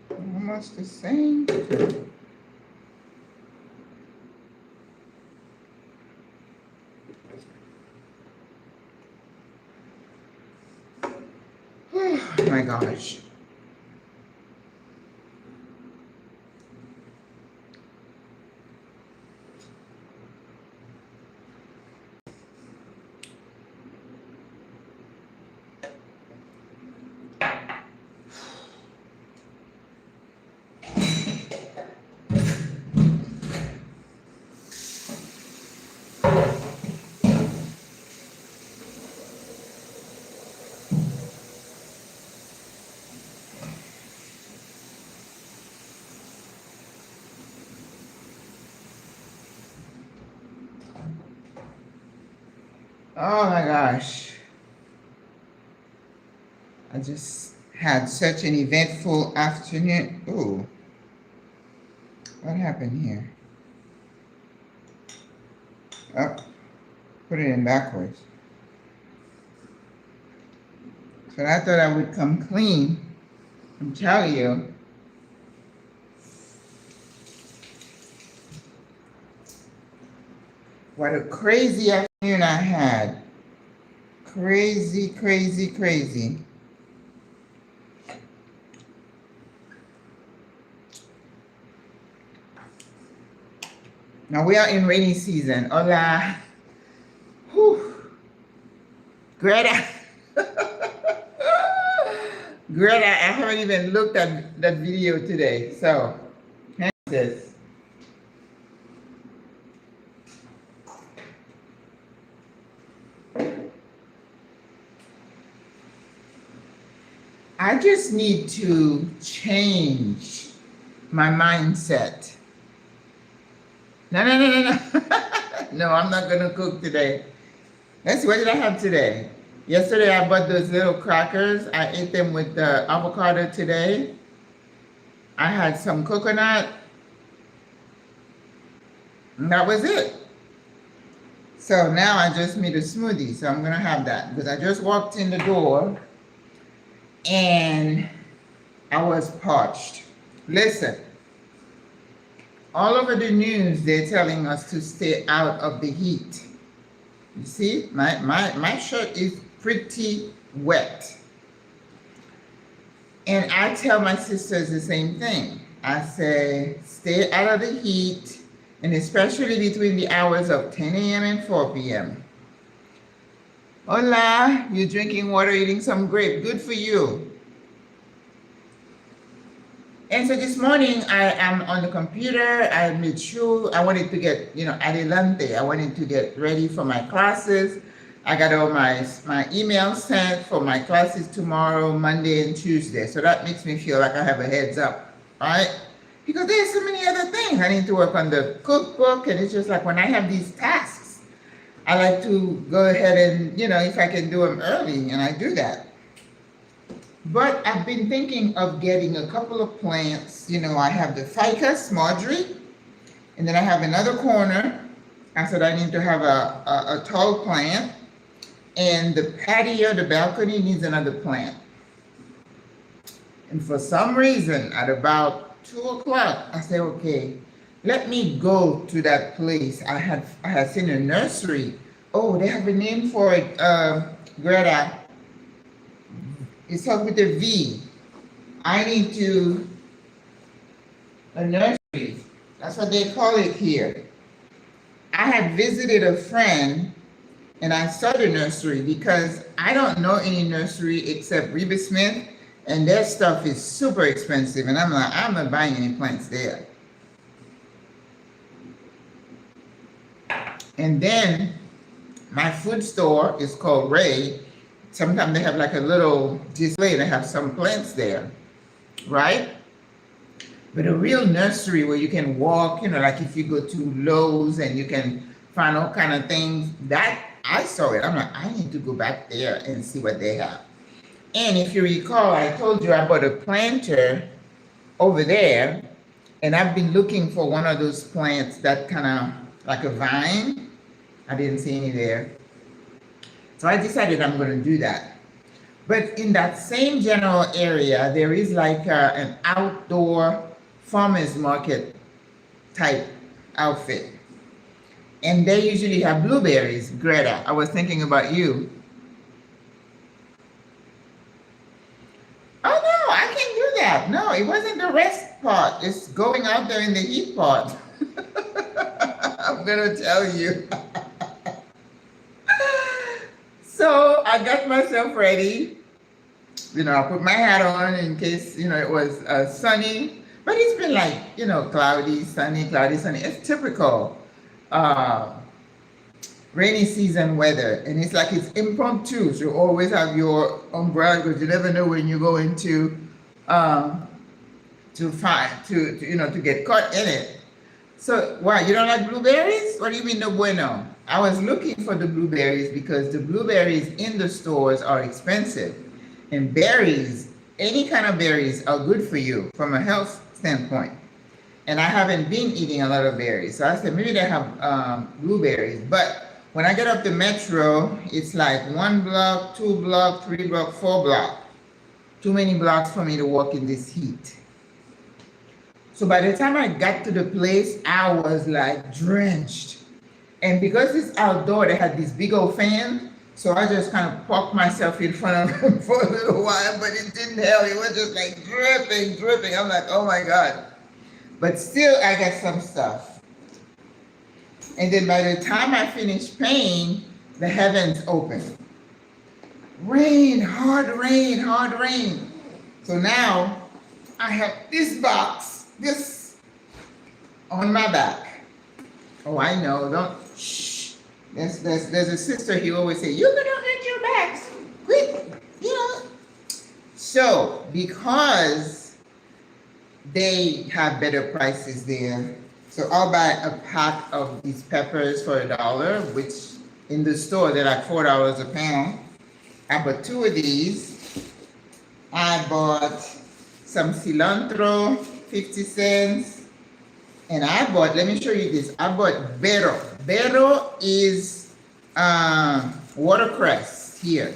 Almost the same. Oh my gosh. Oh my gosh. I just had such an eventful afternoon. Ooh. What happened here? Oh, put it in backwards. So I thought I would come clean and tell you what a crazy afternoon I had. Crazy, crazy, crazy. Now we are in rainy season. Hola. Whew. Greta. Greta, I haven't even looked at that video today. So, hence this. I just need to change my mindset. No. No, I'm not gonna cook today. Let's see, what did I have today? Yesterday I bought those little crackers. I ate them with the avocado today. I had some coconut. And that was it. So now I just made a smoothie. So I'm gonna have that because I just walked in the door and I was parched. Listen, all over the news, they're telling us to stay out of the heat. You see, my shirt is pretty wet. And I tell my sisters the same thing. I say, stay out of the heat, and especially between the hours of 10 a.m. and 4 p.m. Hola, you're drinking water, eating some grape. Good for you. And so this morning I am on the computer. I made sure I wanted to get, adelante. I wanted to get ready for my classes. I got all my emails sent for my classes tomorrow, Monday and Tuesday. So that makes me feel like I have a heads up, right? Because there's so many other things. I need to work on the cookbook, and it's just like when I have these tasks, I like to go ahead and, if I can do them early, and I do that. But I've been thinking of getting a couple of plants. I have the ficus, Marjorie, and then I have another corner. I said I need to have a tall plant, and the patio, the balcony needs another plant. And for some reason, at about 2 o'clock, I said, okay, let me go to that place. I had seen a nursery. Oh, they have a name for it, Greta. It's up with a V. I need to, a nursery. That's what they call it here. I had visited a friend and I saw the nursery because I don't know any nursery except Reba Smith, and their stuff is super expensive. And I'm like, I'm not buying any plants there. And then my food store is called Ray. Sometimes they have like a little display. They have some plants there, right? But a real nursery where you can walk, like if you go to Lowe's and you can find all kind of things, that I saw it. I'm like, I need to go back there and see what they have. And if you recall, I told you I bought a planter over there, And I've been looking for one of those plants that kind of like a vine. I didn't see any there. So I decided I'm going to do that. But in that same general area, there is like an outdoor farmers market type outfit. And they usually have blueberries. Greta, I was thinking about you. Oh no, I can do that. No, it wasn't the rest part. It's going out there in the heat part. I'm going to tell you. So I got myself ready. You know, I put my hat on in case, you know, it was sunny. But it's been like, you know, cloudy, sunny. It's typical rainy season weather. And it's like it's impromptu. So you always have your umbrella because you never know when you're going to get caught in it. So, why, you don't like blueberries? What do you mean no bueno? I was looking for the blueberries because the blueberries in the stores are expensive. And berries, any kind of berries are good for you from a health standpoint. And I haven't been eating a lot of berries. So I said, maybe they have blueberries. But when I get up the metro, it's like 1 block, 2 block, 3 block, 4 block. Too many blocks for me to walk in this heat. So by the time I got to the place, I was like drenched. And because it's outdoor, they had this big old fan. So I just kind of parked myself in front of them for a little while, but it didn't help. It was just like dripping. I'm like, oh my God. But still, I got some stuff. And then by the time I finished paying, the heavens opened. Rain, hard rain. So now I have this box, this on my back. Oh, I know, don't, shh. There's a sister, he always say, you're gonna hurt your backs, quick, you know. So, because they have better prices there, so I'll buy a pack of these peppers for $1, which in the store, they're like $4 a pound. I bought 2 of these. I bought some cilantro, 50 cents. And I bought, let me show you this. I bought berro. Berro is watercress here.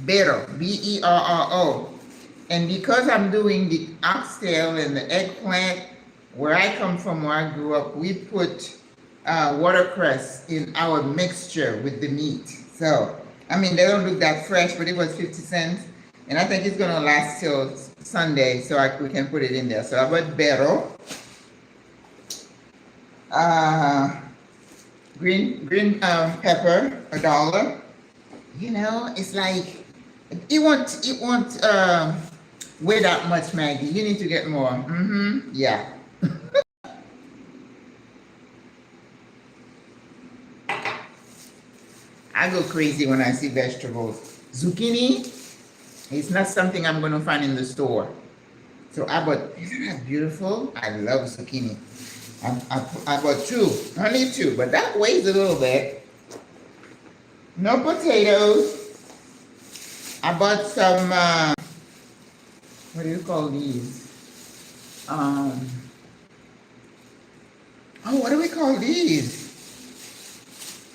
Berro, B-E-R-R-O. And because I'm doing the oxtail and the eggplant, where I come from, where I grew up, we put watercress in our mixture with the meat. So, I mean, they don't look that fresh, but it was 50 cents. And I think it's gonna last till Sunday, so we can put it in there. So I bought berro. Green pepper, $1. You know, it's like, it won't weigh that much, Maggie. You need to get more. Yeah. I go crazy when I see vegetables. Zucchini, it's not something I'm going to find in the store. So I bought, isn't that beautiful? I love zucchini. I bought 2, only 2, but that weighs a little bit. No potatoes. I bought some, what do you call these? What do we call these?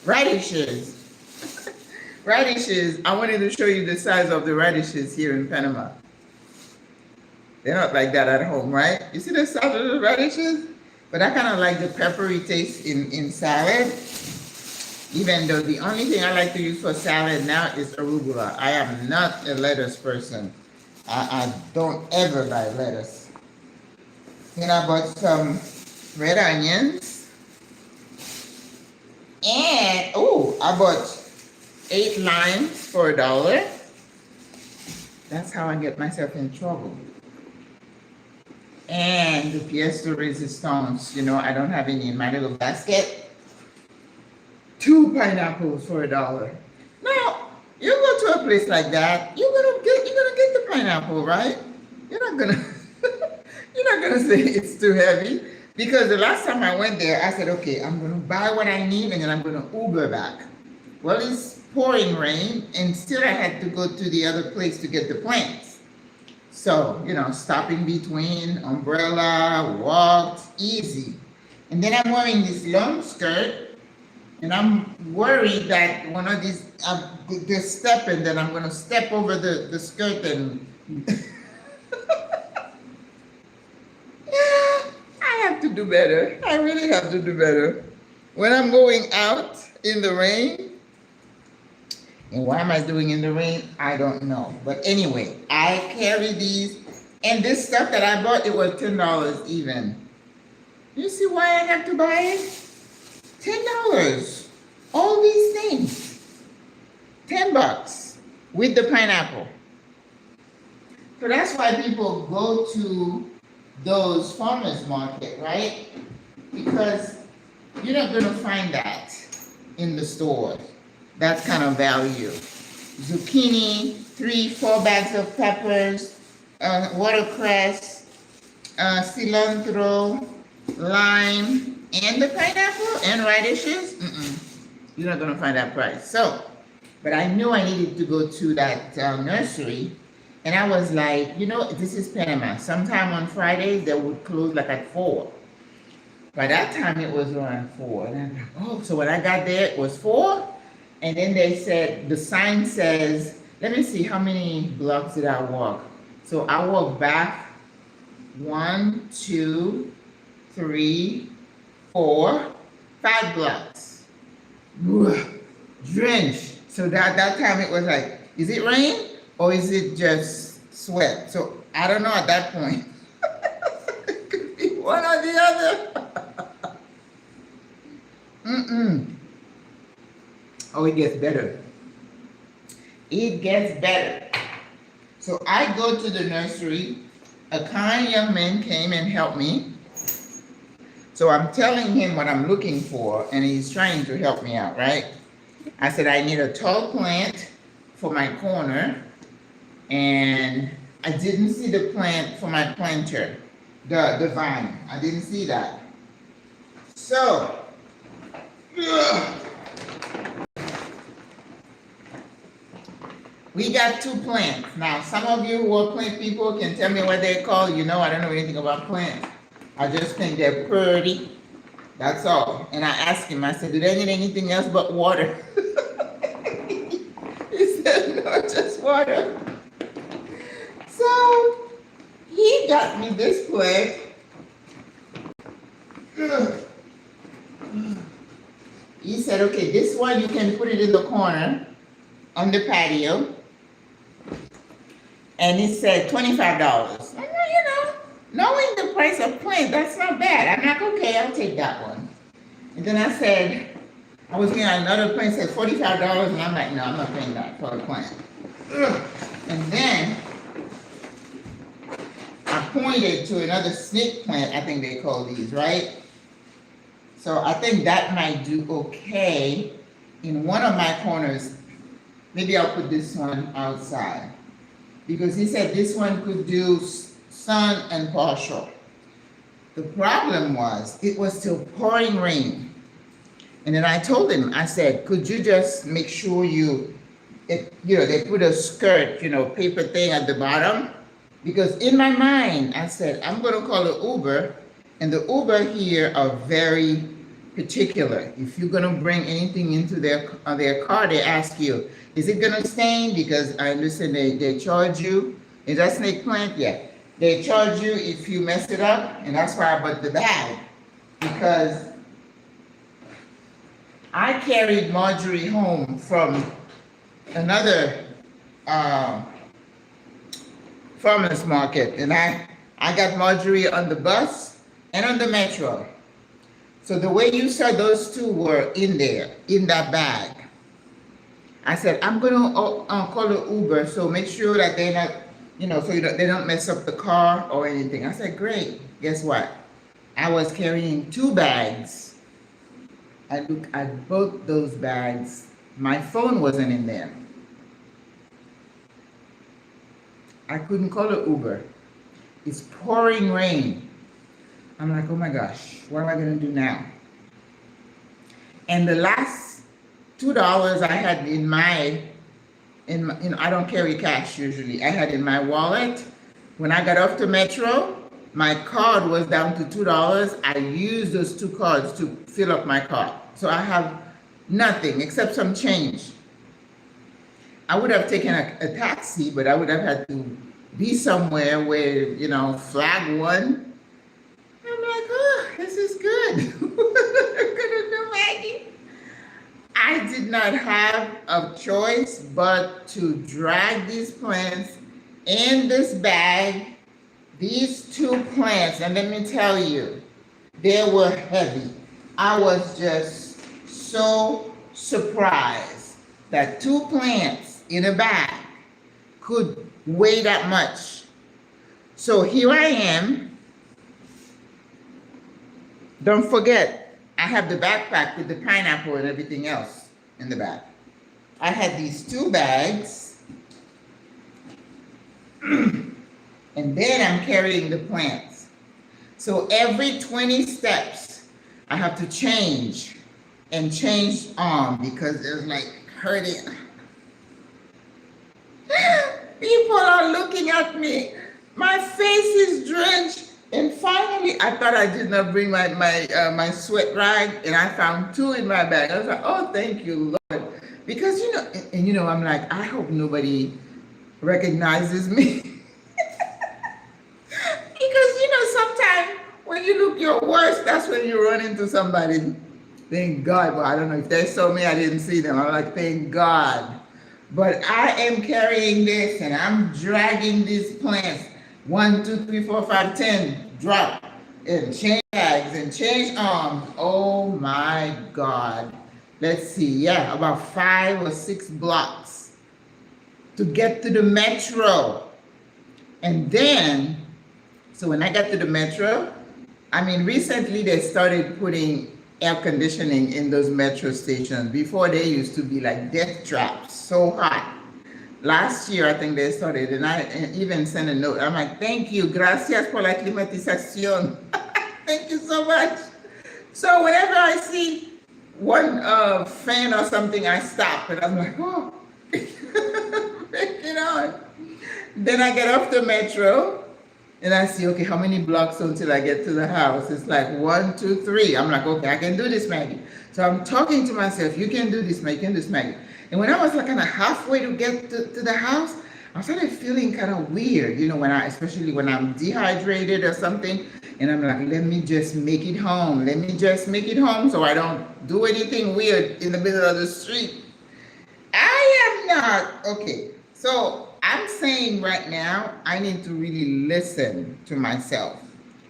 Radishes. Radishes. I wanted to show you the size of the radishes here in Panama. They're not like that at home, right? You see the size of the radishes? But I kind of like the peppery taste in salad, even though the only thing I like to use for salad now is arugula. I am not a lettuce person. I don't ever buy lettuce. Then I bought some red onions. And, I bought 8 limes for $1. That's how I get myself in trouble. And the pièce de résistance, you know, I don't have any in my little basket. 2 pineapples for $1. Now, you go to a place like that, you're gonna get the pineapple, right? You're not gonna say it's too heavy, because the last time I went there, I said, okay, I'm gonna buy what I need and then I'm gonna Uber back. Well, it's pouring rain, and still I had to go to the other place to get the plants. So, stopping between, umbrella, walked, easy. And then I'm wearing this long skirt, and I'm worried that one of these, this step, and then I'm going to step over the skirt and. Yeah, I have to do better. I really have to do better. When I'm going out in the rain, and what am I doing in the rain? I don't know. But anyway, I carry these, and this stuff that I bought, it was $10 even. You see why I have to buy it? $10. All these things. $10 with the pineapple. So that's why people go to those farmers market, right? Because you're not going to find that in the stores. That kind of value. Zucchini, 3-4 bags of peppers, watercress, cilantro, lime, and the pineapple and radishes. You're not going to find that price. So, but I knew I needed to go to that nursery. And I was like, this is Panama. Sometime on Fridays, they would close like at 4. By that time, it was around 4. And I'm like, oh, so when I got there, it was 4. And then they said, the sign says, let me see, how many blocks did I walk? So I walked back 1, 2, 3, 4, 5 blocks. Drenched. So that time it was like, is it rain? Or is it just sweat? So I don't know at that point. It could be one or the other. Oh, it gets better. It gets better. So I go to the nursery. A kind young man came and helped me. So I'm telling him what I'm looking for, and he's trying to help me out, right? I said, I need a tall plant for my corner. And I didn't see the plant for my planter, the vine. I didn't see that. So, we got 2 plants. Now, some of you who are plant people can tell me what they're called. I don't know anything about plants. I just think they're pretty. That's all. And I asked him, I said, do they need anything else but water? He said, no, just water. So he got me this plant. He said, okay, this one you can put it in the corner on the patio. And he said $25. Knowing the price of plant, that's not bad. I'm like, okay, I'll take that one. And then I said, I was getting another plant, said $45, and I'm like, no, I'm not paying that for a plant. And then I pointed to another snake plant, I think they call these, right? So I think that might do okay in one of my corners. Maybe I'll put this one outside. Because he said this one could do sun and partial. The problem was, it was still pouring rain. And then I told him, I said, could you just make sure they put a skirt, paper thing at the bottom? Because in my mind, I said, I'm going to call an Uber, and the Uber here are very particular. If you're going to bring anything into their car, they ask you, is it going to stain? Because I understand they charge you. Is that snake plant? Yeah. They charge you if you mess it up, and that's why I bought the bag. Because I carried Marjorie home from another farmer's market, and I got Marjorie on the bus and on the metro. So the way you saw those 2 were in there, in that bag. I said, I'm going to call an Uber, so make sure that they're not, they don't mess up the car or anything. I said, great. Guess what? I was carrying 2 bags. I looked at both those bags. My phone wasn't in there. I couldn't call an Uber. It's pouring rain. I'm like, oh my gosh, what am I going to do now? And the last $2 I had in my, I don't carry cash usually. I had in my wallet When I got off the metro, my card was down to $2. I used those 2 cards to fill up my card. So I have nothing except some change. I would have taken a taxi, but I would have had to be somewhere where, you know, flag one. I'm like, oh, this is good. Gonna do Maggie. I did not have a choice but to drag these plants in this bag. These 2 plants, and let me tell you, they were heavy. I was just so surprised that 2 plants in a bag could weigh that much. So here I am. Don't forget, I have the backpack with the pineapple and everything else in the back. I had these 2 bags. And then I'm carrying the plants. So every 20 steps, I have to change arm because it's like hurting. People are looking at me. My face is drenched. And finally, I thought I did not bring my sweat rag, and I found 2 in my bag. I was like, oh, thank you, Lord. Because, I'm like, I hope nobody recognizes me. Sometimes when you look your worst, that's when you run into somebody. Thank God. Well, I don't know if they saw me, I didn't see them. I'm like, thank God. But I am carrying this and I'm dragging these plants. 1, 2, 3, 4, 5, 10, drop, and change bags and change arms. Oh my God. Let's see. Yeah, about 5 or 6 blocks to get to the metro. And then, so when I got to the metro, recently they started putting air conditioning in those metro stations. Before, they used to be like death traps, so hot. Last year, I think they started, and I even sent a note. I'm like, thank you, gracias por la climatización. Thank you so much. So whenever I see one fan or something, I stop, and I'm like, oh, Then I get off the metro, and I see, okay, how many blocks until I get to the house? It's like 1, 2, 3. I'm like, okay, I can do this, Maggie. So I'm talking to myself, you can do this, Maggie, you can do this, Maggie. And when I was like kind of halfway to get to the house, I started feeling kind of weird, especially when I'm dehydrated or something. And I'm like, let me just make it home. Let me just make it home so I don't do anything weird in the middle of the street. I am not, okay. So I'm saying right now, I need to really listen to myself.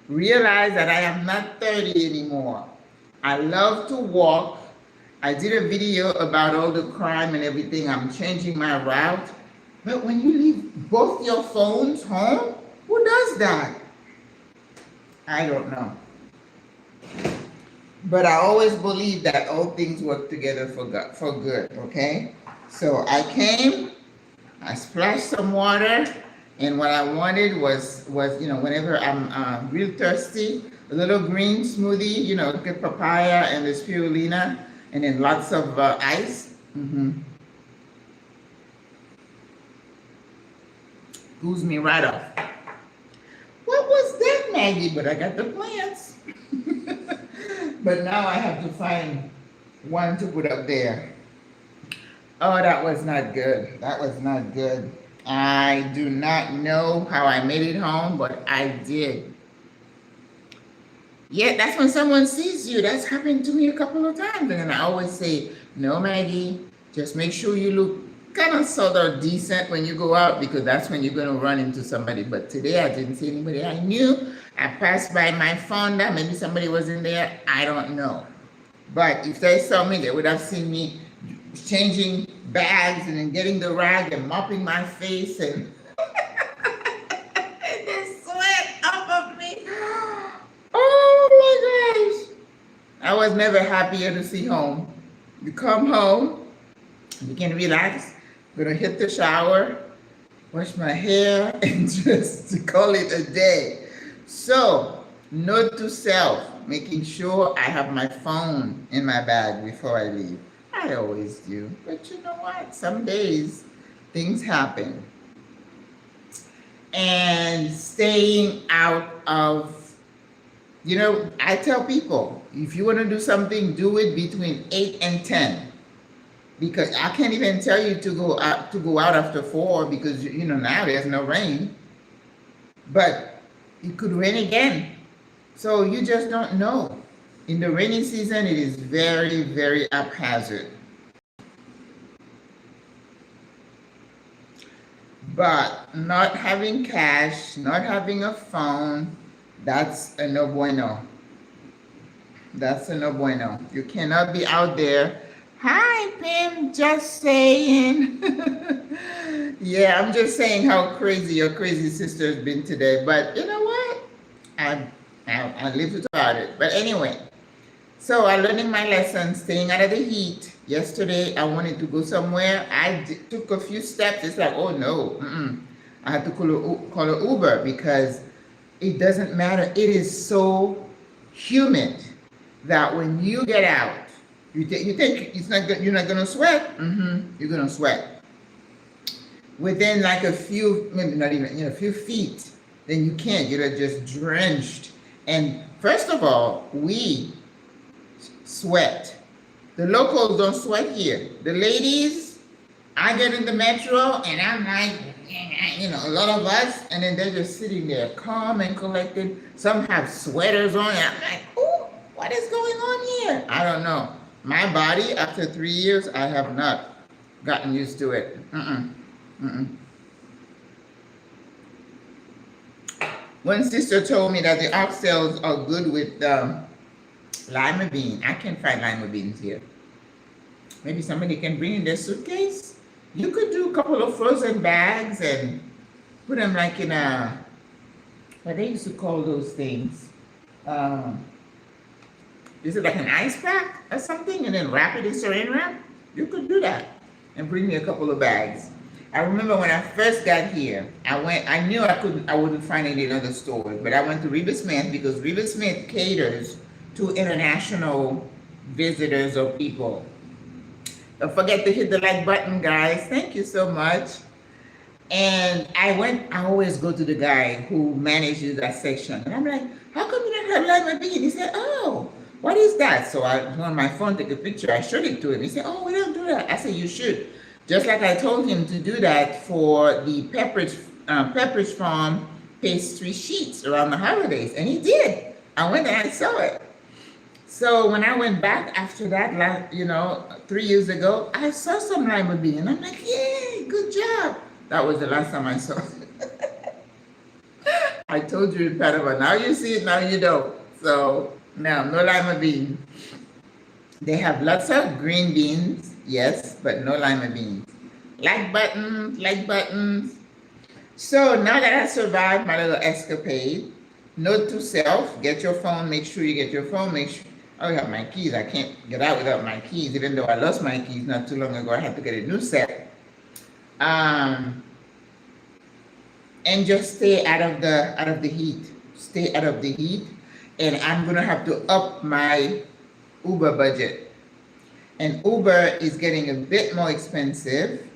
Realize that I am not 30 anymore. I love to walk. I did a video about all the crime and everything. I'm changing my route. But when you leave both your phones home, who does that? I don't know. But I always believe that all things work together for good, okay? So I came, I splashed some water, and what I wanted was whenever I'm real thirsty, a little green smoothie, get papaya and the spirulina, and then lots of ice. Goes me right off. What was that, Maggie? But I got the plants. But now I have to find one to put up there. Oh, that was not good. That was not good. I do not know how I made it home, but I did. Yeah, that's when someone sees you. That's happened to me a couple of times. And then I always say, no, Maggie, just make sure you look kind of sort of decent when you go out, because that's when you're going to run into somebody. But today I didn't see anybody I knew. I passed by my fonda. Maybe somebody was in there. I don't know. But if they saw me, they would have seen me changing bags and then getting the rag and mopping my face and the sweat off of me. Oh my gosh. I was never happier to see home. You come home, you can relax. I'm gonna hit the shower, wash my hair, and just call it a day. So, note to self, making sure I have my phone in my bag before I leave. I always do, but you know what? Some days things happen. and staying out of, I tell people, if you want to do something, do it between 8 and 10. Because I can't even tell you to go out after 4 because now there's no rain. But it could rain again. So you just don't know. In the rainy season, it is very, very haphazard. But not having cash, not having a phone, that's a no bueno. That's a no bueno. You cannot be out there. Hi, Pim, just saying. Yeah, I'm just saying how crazy your crazy sister has been today. But you know what? I lived without it. But anyway, so I'm learning my lesson, staying out of the heat. Yesterday, I wanted to go somewhere. I took a few steps. It's like, oh no, I had to call an Uber because it doesn't matter. It is so humid that when you get out, you think you're not gonna sweat. You're gonna sweat. Within like a few, maybe not even, a few feet, then you can't. You're just drenched. And first of all, we sweat. The locals don't sweat here. The ladies, I get in the metro and I'm like, a lot of us, and then they're just sitting there calm and collected. Some have sweaters on. And I'm like, oh, what is going on here? I don't know. My body, after 3 years, I have not gotten used to it. One sister told me that the oxtails are good with lima bean. I can't find lima beans here. Maybe somebody can bring in their suitcase. You could do a couple of frozen bags and put them like in what they used to call those things. Is it like an ice pack or something? And then wrap it in saran wrap? You could do that and bring me a couple of bags. I remember when I first got here, I knew I wouldn't find it in other stores, but I went to Reba Smith because Reba Smith caters to international visitors or people. Don't forget to hit the like button, guys. Thank you so much. And I always go to the guy who manages that section. And I'm like, how come you don't have lima bean? He said, oh, what is that? So I on my phone, take a picture. I showed it to him. He said, oh, we don't do that. I said, you should. Just like I told him to do that for the Pepperidge Farm pastry sheets around the holidays. And he did. I went and I saw it. So when I went back after that, 3 years ago, I saw some lima bean. And I'm like, yay, good job. That was the last time I saw it. I told you in Panama. Now you see it, now you don't. So no lima bean. They have lots of green beans, yes, but no lima beans. Like buttons. So now that I survived my little escapade, note to self, get your phone, make sure you get your phone, make sure, I have my keys. I can't get out without my keys, even though I lost my keys not too long ago. I had to get a new set. And just stay out of the heat. Stay out of the heat. And I'm gonna have to up my Uber budget. And Uber is getting a bit more expensive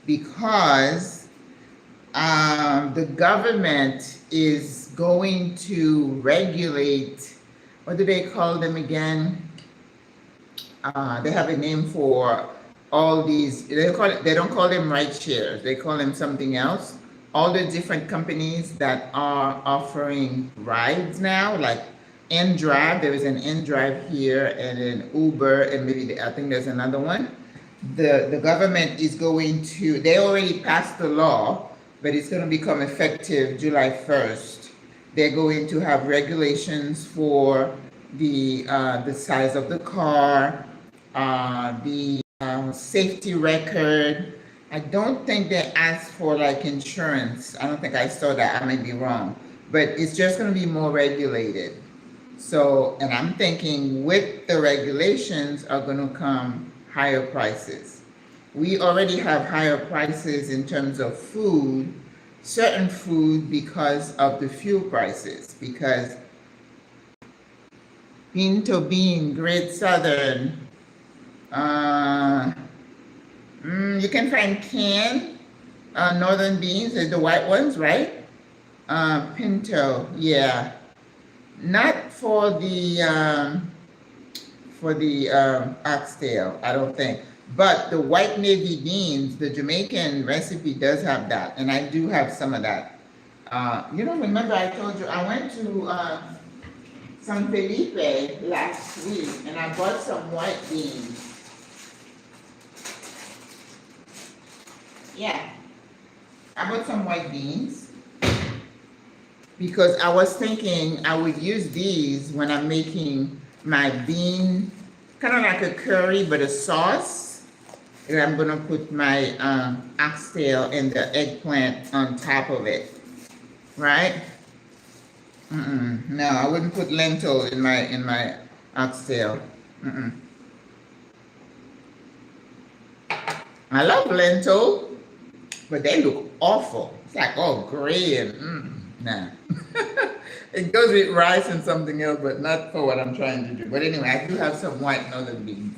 because the government is going to regulate, what do they call them again? They have a name for all these, they don't call them ride shares, they call them something else. All the different companies that are offering rides now, like N-Drive, there is an N-Drive here, and an Uber, and maybe I think there's another one. The government is going to, they already passed the law, but it's going to become effective July 1st. They're going to have regulations for the size of the car, the safety record. I don't think they asked for like insurance. I don't think I saw that. I may be wrong, but it's just going to be more regulated. So, and I'm thinking with the regulations are going to come higher prices. We already have higher prices in terms of food, certain food, because of the fuel prices, because Pinto Bean, Great Southern, you can find canned northern beans, the white ones, right? Pinto, yeah. Not for the oxtail, I don't think. But the white navy beans, the Jamaican recipe does have that, and I do have some of that. Remember I told you I went to San Felipe last week, and I bought some white beans. Yeah, I bought some white beans because I was thinking I would use these when I'm making my bean, kind of like a curry, but a sauce. And I'm gonna put my oxtail and the eggplant on top of it, right? No, I wouldn't put lentil in my oxtail. I love lentil, but they look awful. It's like all gray and nah. It goes with rice and something else, but not for what I'm trying to do. But anyway, I do have some white northern beans.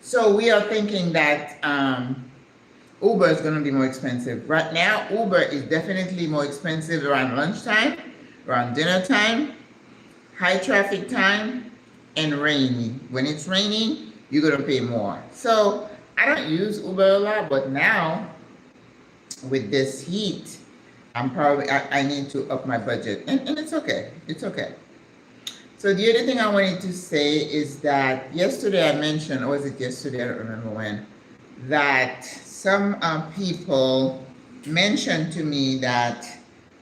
So we are thinking that Uber is going to be more expensive. Right now, Uber is definitely more expensive around lunchtime, around dinner time, high traffic time, and rainy. When it's raining, you're going to pay more. So I don't use Uber a lot, but now with this heat, I need to up my budget, and it's okay. It's okay. So the other thing I wanted to say is that yesterday I mentioned, or was it yesterday? I don't remember when, that some people mentioned to me that,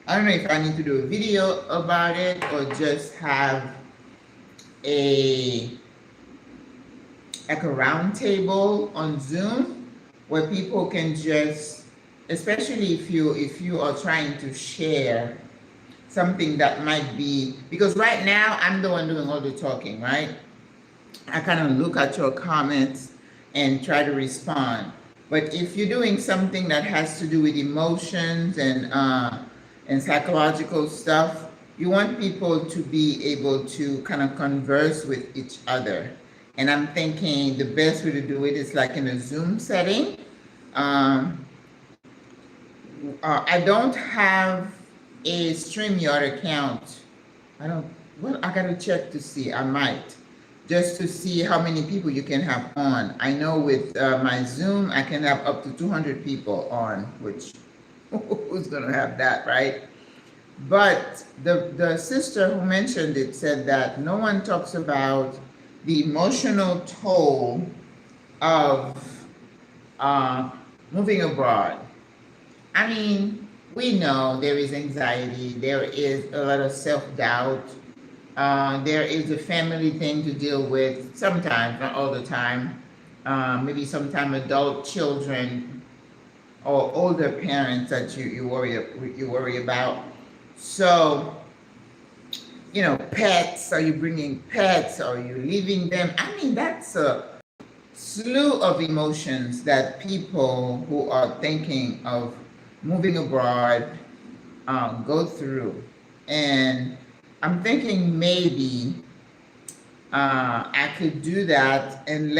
I don't know if I need to do a video about it or just have like a round table on Zoom where people can just, especially if you are trying to share something that might be, because right now I'm the one doing all the talking, right? I kind of look at your comments and try to respond. But if you're doing something that has to do with emotions and psychological stuff, you want people to be able to kind of converse with each other. And I'm thinking the best way to do it is like in a Zoom setting. I don't have a StreamYard account. I gotta check to see. I might, just to see how many people you can have on. I know with my Zoom, I can have up to 200 people on, which who's gonna have that, right? But the sister who mentioned it said that no one talks about the emotional toll of moving abroad. I mean, we know there is anxiety, there is a lot of self-doubt, there is a family thing to deal with sometimes, not all the time. Maybe sometimes adult children or older parents that you worry about. So, pets, are you bringing pets? Are you leaving them? I mean, that's a slew of emotions that people who are thinking of moving abroad go through. And I'm thinking maybe I could do that and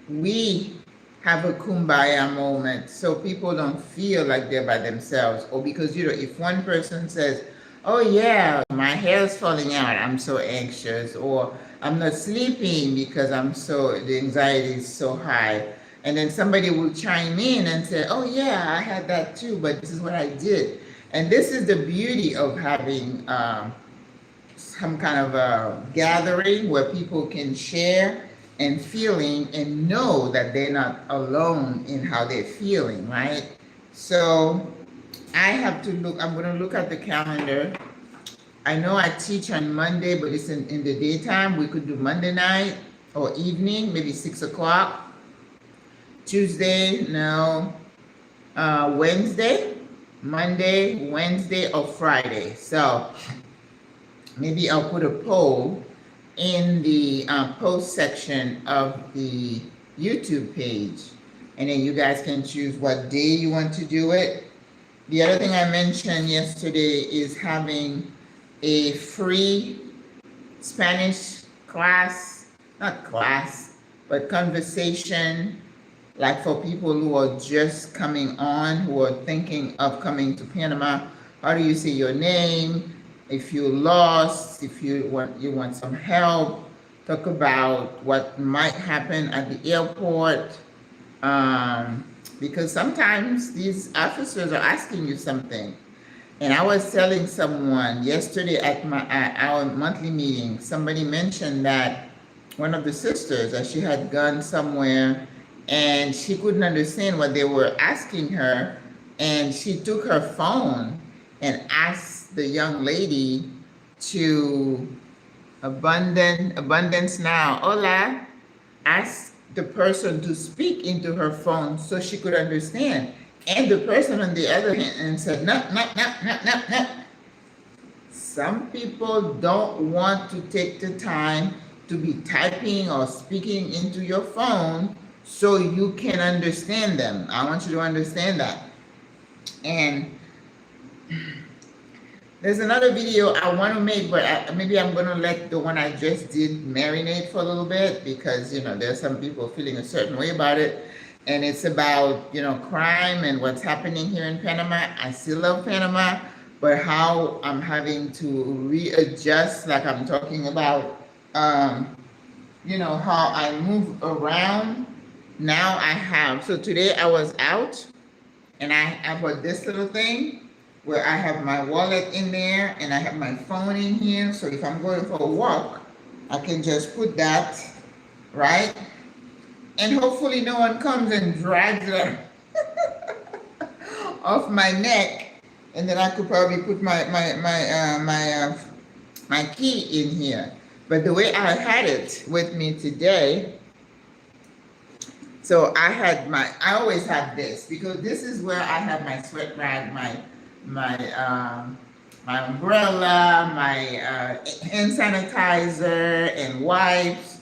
we have a kumbaya moment so people don't feel like they're by themselves. Or because, if one person says, oh yeah, my hair's falling out, I'm so anxious, or I'm not sleeping because the anxiety is so high. And then somebody will chime in and say, oh yeah, I had that too, but this is what I did. And this is the beauty of having some kind of a gathering where people can share and feeling and know that they're not alone in how they're feeling, right? So I'm gonna look at the calendar. I know I teach on Monday, but it's in the daytime. We could do Monday night or evening, maybe 6 o'clock. Tuesday, no. Wednesday, Monday, Wednesday, or Friday. So maybe I'll put a poll in the post section of the YouTube page, and then you guys can choose what day you want to do it. The other thing I mentioned yesterday is having a free Spanish class, not class, but conversation Like for people who are just coming on, who are thinking of coming to Panama, how do you say your name? If you're lost, if you want some help, talk about what might happen at the airport. Because sometimes these officers are asking you something. And I was telling someone yesterday at our monthly meeting, somebody mentioned that one of the sisters, that she had gone somewhere and she couldn't understand what they were asking her, and she took her phone and asked the young lady to abundance now, hola, ask the person to speak into her phone so she could understand. And the person on the other hand said, no, no, no, no, no, no. Some people don't want to take the time to be typing or speaking into your phone so you can understand them. I want you to understand that. And there's another video I want to make, but maybe I'm going to let the one I just did marinate for a little bit, because, there's some people feeling a certain way about it. And it's about, crime and what's happening here in Panama. I still love Panama, but how I'm having to readjust, like I'm talking about, how I move around. Now I have, so today I was out and I bought this little thing where I have my wallet in there and I have my phone in here. So if I'm going for a walk, I can just put that, right? And hopefully no one comes and drags it off my neck. And then I could probably put my key in here. But the way I had it with me today, so I always have this, because this is where I have my sweat rag, my umbrella, my hand sanitizer and wipes.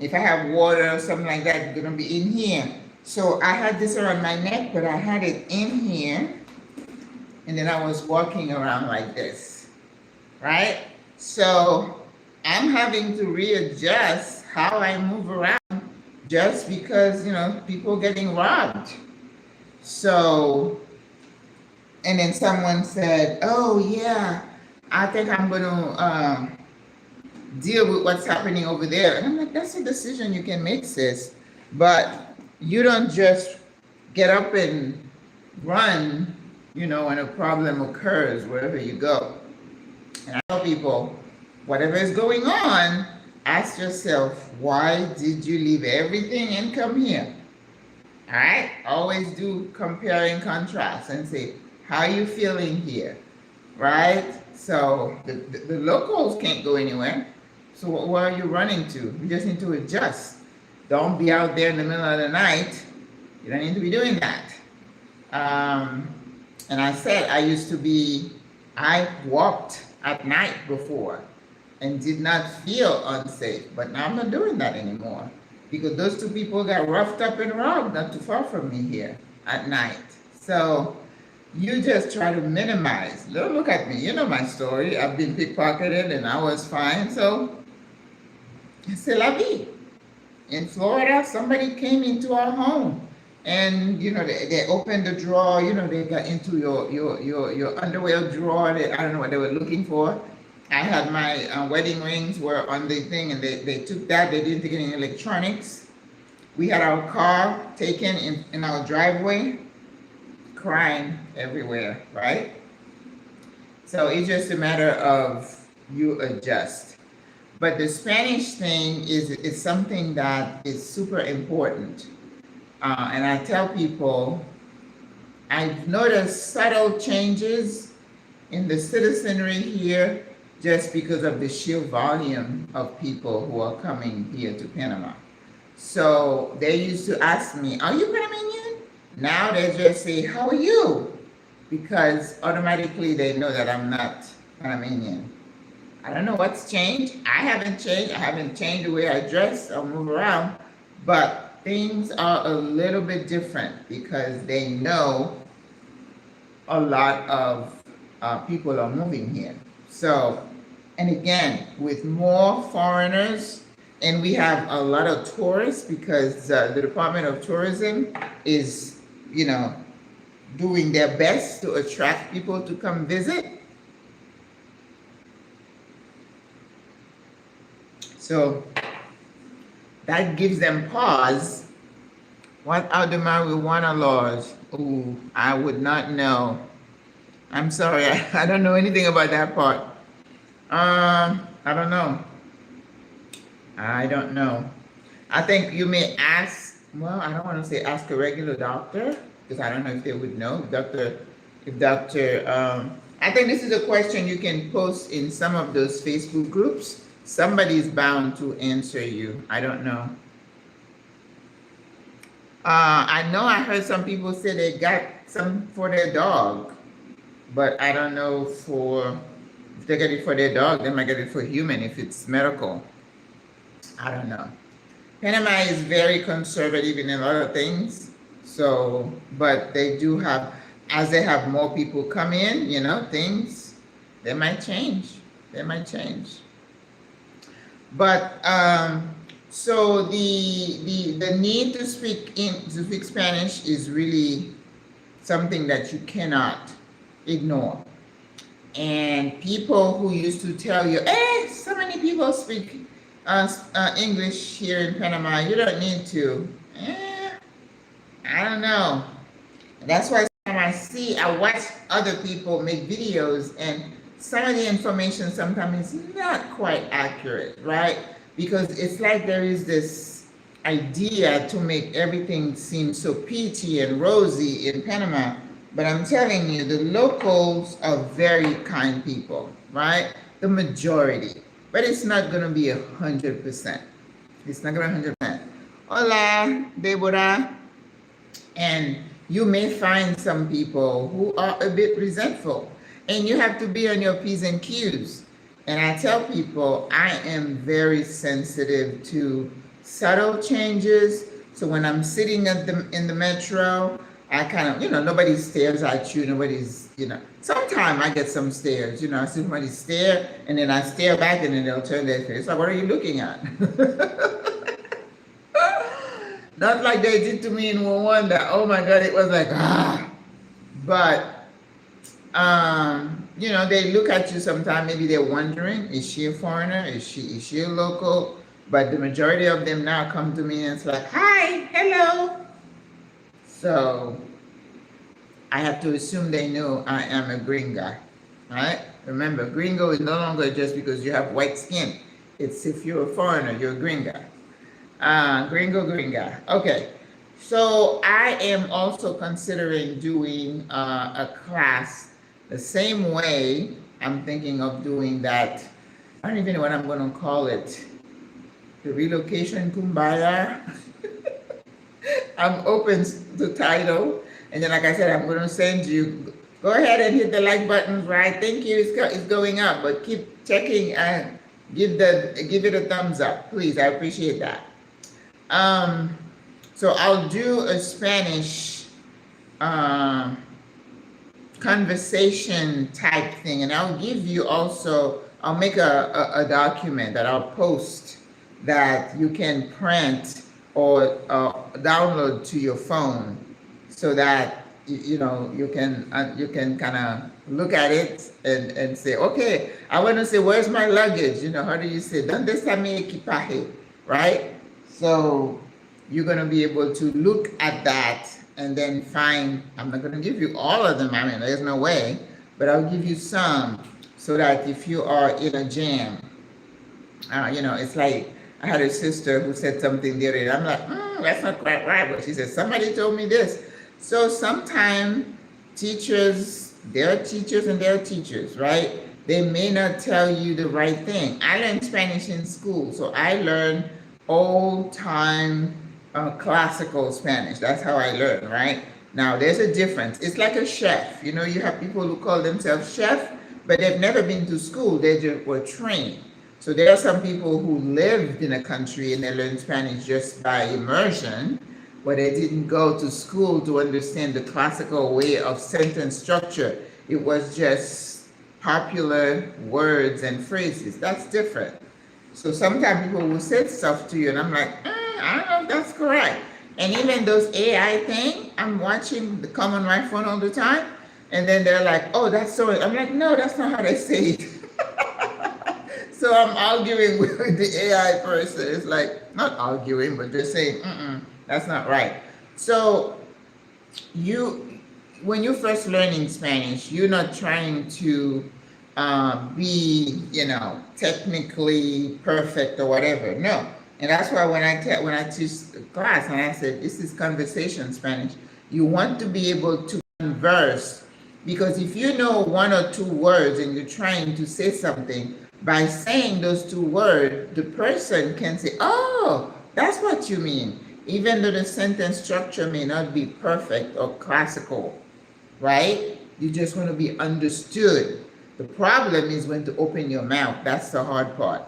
If I have water or something like that, it's gonna be in here. So I had this around my neck, but I had it in here, and then I was walking around like this, right? So I'm having to readjust how I move around, just because, people getting robbed. So, and then someone said, oh yeah, I think I'm gonna deal with what's happening over there. And I'm like, that's a decision you can make, sis. But you don't just get up and run, when a problem occurs wherever you go. And I tell people, whatever is going on, ask yourself, why did you leave everything and come here? All right? Always do compare and contrast and say, how are you feeling here? Right? So the locals can't go anywhere. So where are you running to? You just need to adjust. Don't be out there in the middle of the night. You don't need to be doing that. And I said I walked at night before and did not feel unsafe, but now I'm not doing that anymore, because those two people got roughed up and robbed not too far from me here at night. So you just try to minimize. Look at me, you know my story. I've been pickpocketed and I was fine, so c'est la vie. In Florida, somebody came into our home and, they opened the drawer, they got into your underwear drawer. I don't know what they were looking for. I had my wedding rings were on the thing, and they took that. They didn't take any electronics. We had our car taken in our driveway, crime everywhere, right? So it's just a matter of you adjust. But the Spanish thing is something that is super important. And I tell people, I've noticed subtle changes in the citizenry here just because of the sheer volume of people who are coming here to Panama. So they used to ask me, are you Panamanian? Now they just say, how are you? Because automatically they know that I'm not Panamanian. I don't know what's changed. I haven't changed. I haven't changed the way I dress or move around. But things are a little bit different because they know a lot of people are moving here. So, and again, with more foreigners, And we have a lot of tourists because the Department of Tourism is, you know, doing their best to attract people to come visit. So that gives them pause. What are the marijuana laws? Ooh, I would not know. I'm sorry, I don't know anything about that part. I don't know. I don't know. I think you may ask, well, I don't want to say ask a regular doctor, because I don't know if they would know. I think this is a question you can post in some of those Facebook groups. Somebody's bound to answer you. I don't know. I know I heard some people say they got some for their dog, but I don't know if they get it for their dog, they might get it for human if it's medical. I don't know. Panama is very conservative in a lot of things. So, but they do have, as they have more people come in, you know, things, they might change. They might change. But, so the need to speak Spanish is really something that you cannot ignore. And people who used to tell you, hey, so many people speak English here in Panama, you don't need to. I don't know. That's why sometimes I watch other people make videos, and some of the information sometimes is not quite accurate, right? Because it's like there is this idea to make everything seem so peachy and rosy in Panama. But I'm telling you, the locals are very kind people, right? The majority. But it's not going to be 100%. It's not going to be 100%. Hola, Deborah. And you may find some people who are a bit resentful. And you have to be on your P's and Q's. And I tell people I am very sensitive to subtle changes. So when I'm sitting in the metro, I kind of, nobody stares at you. Nobody's, sometimes I get some stares, I see somebody stare and then I stare back and then they'll turn their face. Like, what are you looking at? Not like they did to me in Rwanda. Oh my God, it was like, But, they look at you sometimes, maybe they're wondering, is she a foreigner? Is she a local? But the majority of them now come to me and it's like, hi, hello. So I have to assume they know I am a gringa, right? Remember, gringo is no longer just because you have white skin. It's if you're a foreigner, you're a gringa. Gringa. Okay. So I am also considering doing a class the same way. I'm thinking of doing that. I don't even know what I'm going to call it. The relocation kumbaya. I'm open to title. And then, like I said, I'm going to send you, go ahead and hit the like buttons, right? Thank you. It's going up, but keep checking and give it a thumbs up, please. I appreciate that. So I'll do a Spanish conversation type thing, and I'll give you also, I'll make a document that I'll post that you can print or download to your phone, so that you can kind of look at it and say, okay, I want to say, where's my luggage? How do you say, ¿Dónde está mi equipaje? Right? So you're going to be able to look at that and then find, I'm not going to give you all of them, I mean, there's no way, but I'll give you some, so that if you are in a jam, it's like, I had a sister who said something the other day. I'm like, that's not quite right. But she said, somebody told me this. So sometimes teachers, they're teachers and they're teachers, right? They may not tell you the right thing. I learned Spanish in school. So I learned old time classical Spanish. That's how I learned, right? Now there's a difference. It's like a chef. You have people who call themselves chef, but they've never been to school. They just were trained. So there are some people who lived in a country and they learned Spanish just by immersion, but they didn't go to school to understand the classical way of sentence structure. It was just popular words and phrases. That's different. So sometimes people will say stuff to you, and I'm like, I don't know if that's correct. And even those AI thing, I'm watching come on my phone all the time, and then they're like, oh, that's so. I'm like, no, that's not how they say it. So I'm arguing with the AI person. It's like, not arguing, but they're saying, that's not right. So when you're first learning Spanish, you're not trying to be, technically perfect or whatever. No. And that's why when I teach class and I said, this is conversation Spanish, you want to be able to converse, because if you know one or two words and you're trying to say something, by saying those two words, the person can say, oh, that's what you mean, even though the sentence structure may not be perfect or classical, right? You just want to be understood. The problem is when to open your mouth. That's the hard part.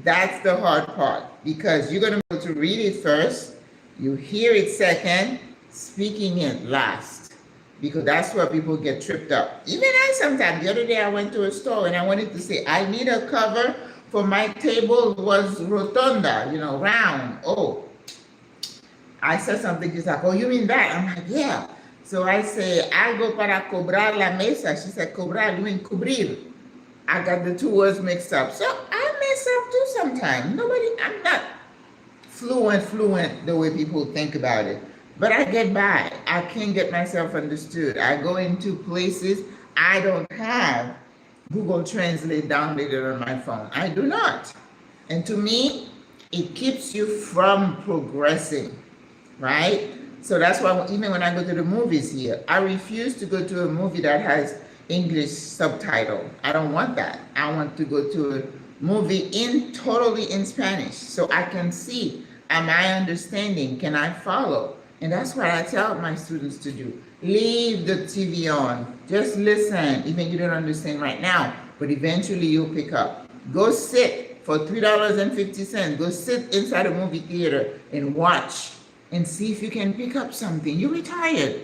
That's the hard part, because you're going to be able to read it first, you hear it second, speaking it last, because that's where people get tripped up. Even I sometimes, the other day I went to a store and I wanted to say, I need a cover for my table was rotunda, round. Oh, I said something, she's like, oh, you mean that? I'm like, yeah. So I say, algo para cobrar la mesa. She said, cobrar, you mean cubrir. I got the two words mixed up. So I mess up too sometimes. I'm not fluent the way people think about it. But I get by. I can get myself understood. I go into places I don't have Google Translate downloaded on my phone. I do not. And to me, it keeps you from progressing, right? So that's why even when I go to the movies here, I refuse to go to a movie that has English subtitle. I don't want that. I want to go to a movie totally in Spanish, so I can see, am I understanding? Can I follow? And that's what I tell my students to do. Leave the TV on. Just listen, even if you don't understand right now, but eventually you'll pick up. Go sit for $3.50. Go sit inside a movie theater and watch and see if you can pick up something. You're retired.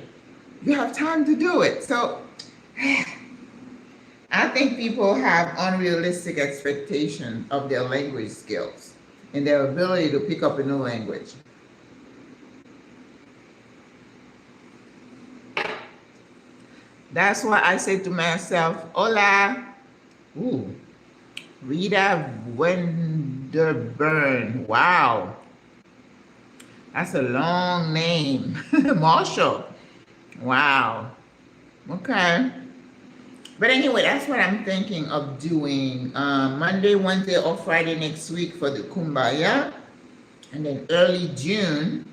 You have time to do it. So I think people have unrealistic expectations of their language skills and their ability to pick up a new language. That's why I say to myself, hola. Ooh, Rita Wenderburn. Wow. That's a long name. Marshall. Wow. Okay. But anyway, that's what I'm thinking of doing Monday, Wednesday, or Friday next week for the Kumbaya. And then early June.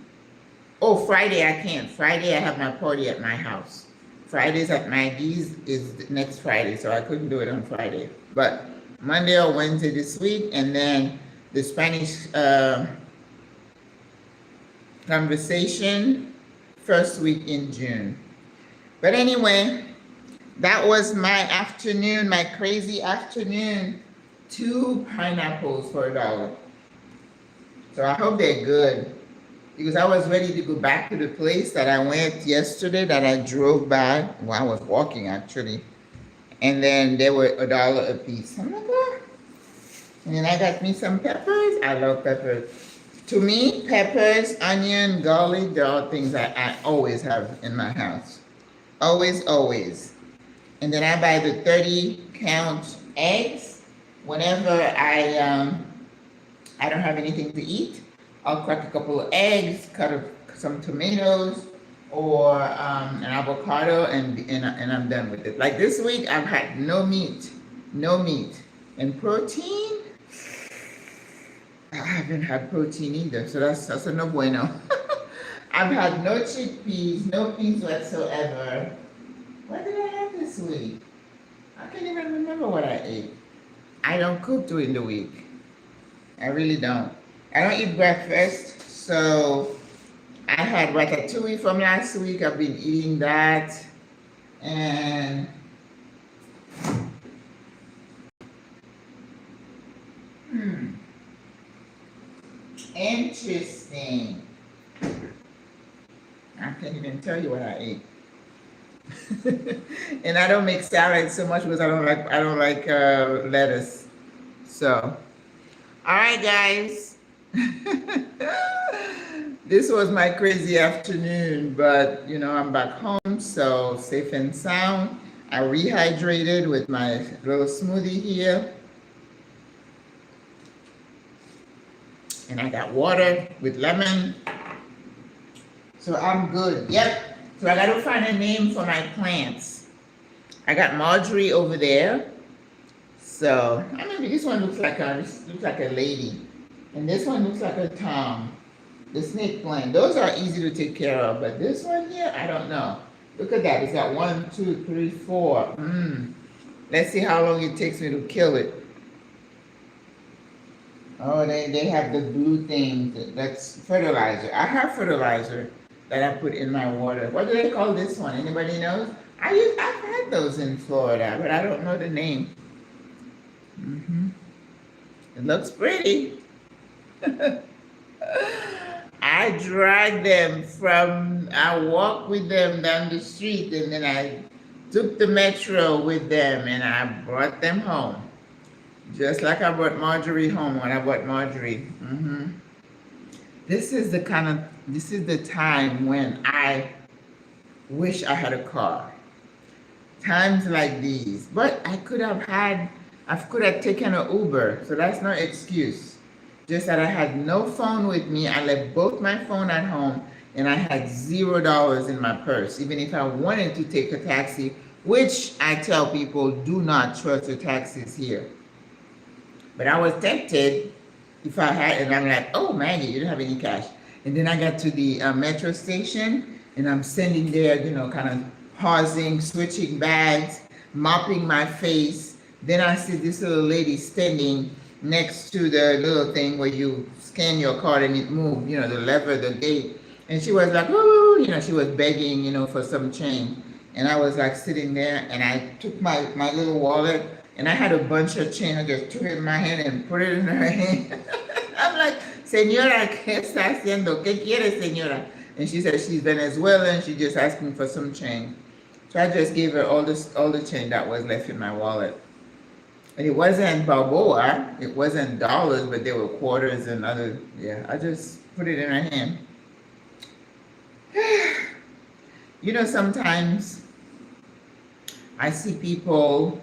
Oh, Friday I can't. Friday I have my party at my house. Fridays at Maggie's is next Friday, so I couldn't do it on Friday. But Monday or Wednesday this week, and then the Spanish conversation first week in June. But anyway, that was my afternoon, my crazy afternoon. 2 pineapples for $1. So I hope they're good, because I was ready to go back to the place that I went yesterday, that I drove by. Well, I was walking actually. And then they were $1 a piece. I'm like, oh. And then I got me some peppers. I love peppers. To me, peppers, onion, garlic, they're all things that I always have in my house. Always, always. And then I buy the 30-count eggs. Whenever I don't have anything to eat, I'll crack a couple of eggs, cut some tomatoes, or an avocado, and I'm done with it. Like this week, I've had no meat. And protein, I haven't had protein either, so that's a no bueno. I've had no chickpeas, no peas whatsoever. What did I have this week? I can't even remember what I ate. I don't cook during the week. I really don't. I don't eat breakfast, so I had ratatouille from last week. I've been eating that, and interesting. I can't even tell you what I ate. And I don't make salad so much because I don't like lettuce. So All right, guys. This was my crazy afternoon, but I'm back home, so safe and sound. I rehydrated with my little smoothie here. And I got water with lemon. So I'm good. Yep. So I gotta find a name for my plants. I got Marjorie over there. So I mean, this one looks like a lady. And this one looks like a Tom. The snake plant. Those are easy to take care of, but this one here, I don't know. Look at that. It's got 1, 2, 3, 4. Let's see how long it takes me to kill it. Oh, they have the blue thing. That's fertilizer. I have fertilizer that I put in my water. What do they call this one? Anybody knows? I've had those in Florida, but I don't know the name. It looks pretty. I drag them I walk with them down the street, and then I took the metro with them, and I brought them home. Just like I brought Marjorie home when I bought Marjorie. This is the time when I wish I had a car. Times like these. But I could have taken an Uber, so that's no excuse. Just that I had no phone with me. I left both my phone at home, and I had $0 in my purse. Even if I wanted to take a taxi, which I tell people, do not trust the taxis here. But I was tempted if I had, and I'm like, oh, Maggie, you don't have any cash. And then I got to the metro station, and I'm standing there, kind of pausing, switching bags, mopping my face. Then I see this little lady standing next to the little thing where you scan your card and it moves, the lever, the gate. And she was like, ooh, she was begging, for some change. And I was like sitting there, and I took my little wallet, and I had a bunch of change. I just took it in my hand and put it in her hand. I'm like, Señora, ¿qué está haciendo? ¿Qué quiere, señora? And she said she's Venezuelan. She just asked me for some change. So I just gave her all the change that was left in my wallet. And it wasn't Balboa, it wasn't dollars, but they were quarters and other, I just put it in her hand. Sometimes I see people,